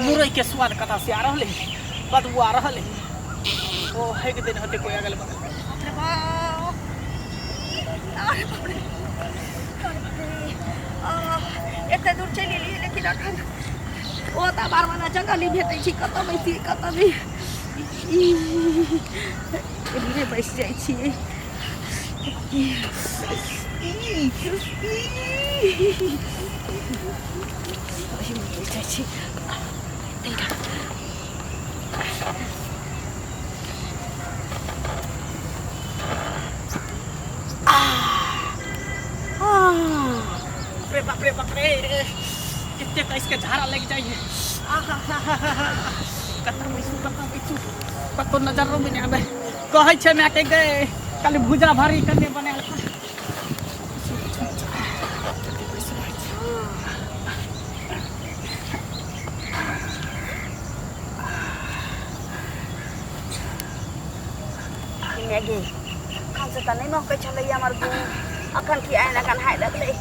मुरई के स्वाद कथा से आ रहले बदबू आ रहले ओ है के दिन होते कोई अगल बगल एते दूर चली ली लेकिन अखन ओ त बार वाला जगह नहीं भेटै छी कत बैसी कत नहीं एने बैस जाइ छी बाप रे कितने का इसके झाड़ा लग जाइए कतो नजर में नहीं आवे कहे छे मैं के गए कल भुजा भारी करने बनाल मैगी खान से त नहीं मौके चले हमर गु अखन की आइन अखन हाय लगले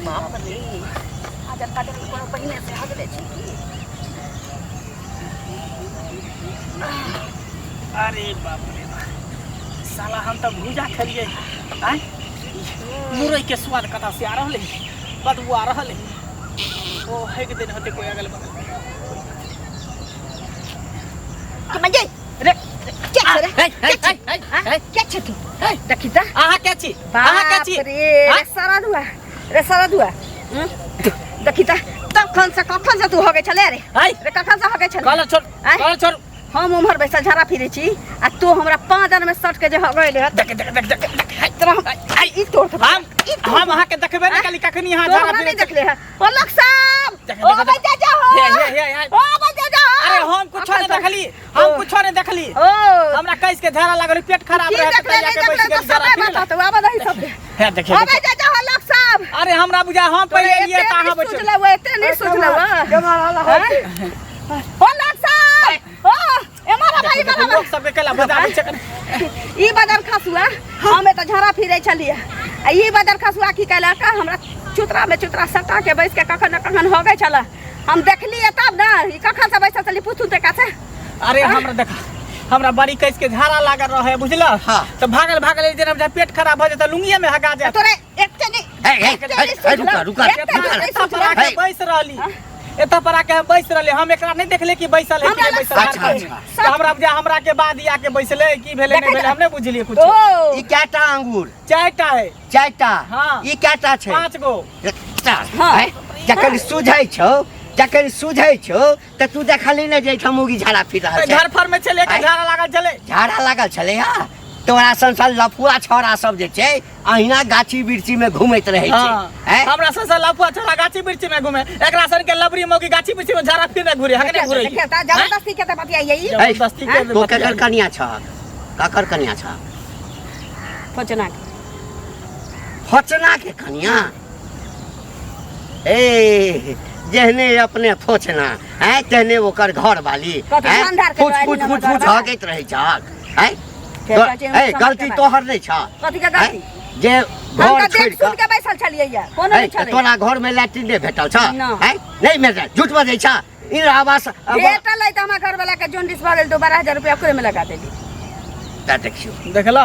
बाप रे आज काटे में कोनो पहिने से हगले छी की अरे बाप रे साला हम तो भुजा खलिए आय मुरई के स्वाद कथा से आ रहले बदबू आ रहले ओ है के दिन होते कोई अगल बगल कमजे रे क्या छे तू देखिता आहा क्या छी आहा क्या छी रे सारा दुआ देखिता कखन से तू हो गए चले रे रे कखन से हो गए चले कल छोड़ हम उमर बैसा झाड़ा फिरे छी आ तू हमरा 5 दिन में सट के जे हो गए देख ई तोड़ हम आहा के देखबे न कली कखनी यहां झाड़ा फिरे देखले है ओ लोग साहब ओ बजा जा हो ओ बजा जा अरे हम कुछ नहीं देखली हमरा कैस के झाड़ा लागल पेट खराब रहे त कहिया के बैठ के झाड़ा फिरे तो आबा दही सब है देखे ओ बजा जा हो लोग साहब अरे हमरा बुझा हम पहिले लिए कहां बचल सोचला वो एते नहीं सोचला जमाला हो लोग साहब ओ एमारा भाई लोग सब के केला बजा छै ई बदर खसुआ हमें तो झाड़ा फिरे चलिए आ ई बदर खसुआ की कहला का हमरा चुतरा सटा के बैठ के कखन न कखन हो गए चला हम देखली तब ना ई कखन से बैठा चली पूछू ते का से अरे हमरा देखा हमरा बड़ी कैस के झाड़ा लागल रहे बुझला तो भागल जे पेट खराब भ जाता लुंगिया में हगा जाता तोरे एकटे नहीं रुका बैस रहली एता पर आके बैस रहले हम एकरा नहीं देखले कि बैसल है कि बैसल हमरा के बाद या के बैसले की भेले नहीं भेले हम नहीं बुझलिए कुछ ई केटा अंगूर चारटा है चारटा हां ई केटा छै 5 गो हां जकर सुझै छौ त तू देखली न जे ठमुगी झाड़ा फिर रहल छै घर फर में चले के झाड़ा लागल चले हां तोरा संसार लफुआ छोरा सब जे छै अहिना गाछी बिरछी में घुमैत रहै छै हैं हमरा संसार लफुआ छोरा गाछी बिरछी में घुमे एकरा सन के लबरी मौगी गाछी बिरछी में झाड़ा फिर घुरे हकने घुरे जबरदस्ती के त बतिया यही जबरदस्ती के तो ककर कन्या छ फचना के कन्या ए जहने अपने फोचना है तहने ओकर घर वाली फुट हगैत रहै छक है ए गलती तोहर नहीं छ कथि के गलती जे घर छोड़ के बैसल छलिए या कोनो नहीं छले तोरा घर में लैट्रिन नहीं भेटल छ है नहीं मिल झूठ बजै छ इन आवास भेटल है त हमरा घर वाला के जोंडिस भ गेल तो 12000 रुपया ओकरे में लगा देली त देखियो देखला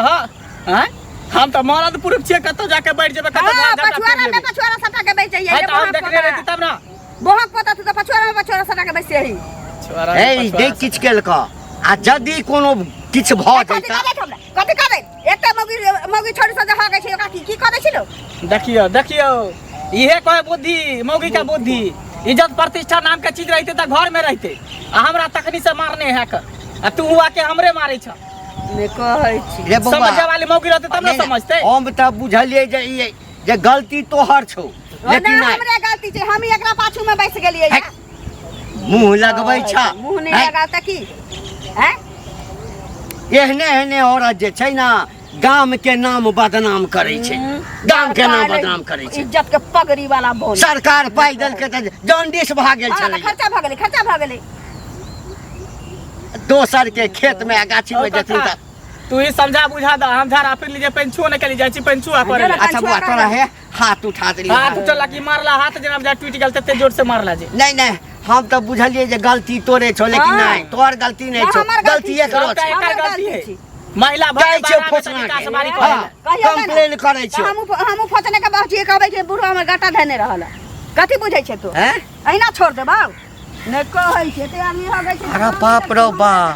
हैं हम तो मरद पुरुष छे कतो जाके बैठ जेबे कतो पछुआरा सटा के बैठ जाइए हम देखले रहती तब ना बोहक पता तू तो पछुआरा सटा के बैठ जाही छोरा ए देख किछ केल क आ जदी कोनो किछ भ जैता कथि करे एकटा मौगी छोड़ी से जहा गई छै ओका की करे छिलो देखियो इहे कहे बुद्धि मौगी का बुद्धि इज्जत प्रतिष्ठा नाम के चीज रहते त घर में रहते आ हमरा तकनी से मारने है क आ तू हुआ के हमरे मारे छ ने कहै छी रे बाबा समझे वाली मौगी रहते तब ना समझते हम त बुझलिए जे गलती तोहर छौ लेकिन हमरे गलती छै हम एकरा पाछू में बैठ गेलिए मुंह लगबै छ मुंह नहीं लगा त की हैं एहने औरत जे छै ना गाम के नाम बदनाम करे छै गाम के नाम बदनाम करे छै इज्जत के पगड़ी वाला बोल सरकार पाई देल के त जॉन्डिस भ गेल छले खर्चा भ गेलै दोसर के खेत में गाछी में जथिन त तू ही समझा बुझा द हम झाड़ा फिर लीजे पेंचुओ ने के लिए जाई छी पेंचुआ करे अच्छा बुआ तोरा है हाथ उठा देली हाथ उठला कि मारला हाथ जना जा टूट गेल तते जोर से मारला जे नहीं नहीं हम तो बुझलिए जे गलती तोरे छो लेकिन हाँ। नहीं तोर गलती नहीं छो हमर गलती एकरो सबटा छे एकर हमर गलती गलती है छी। महिला जाय भाई छो बारह फोचना में के सवारी हाँ, करेला कंप्लेन करे छो हम फोचने के बात ये कहबै कि बुढ़वा में गाटा धने रहल कथी बुझै छै तू हैं अहिना छोड़ दे बाऊ ने कहै छै ते आदमी हो गई छै अरे बाप रो बाप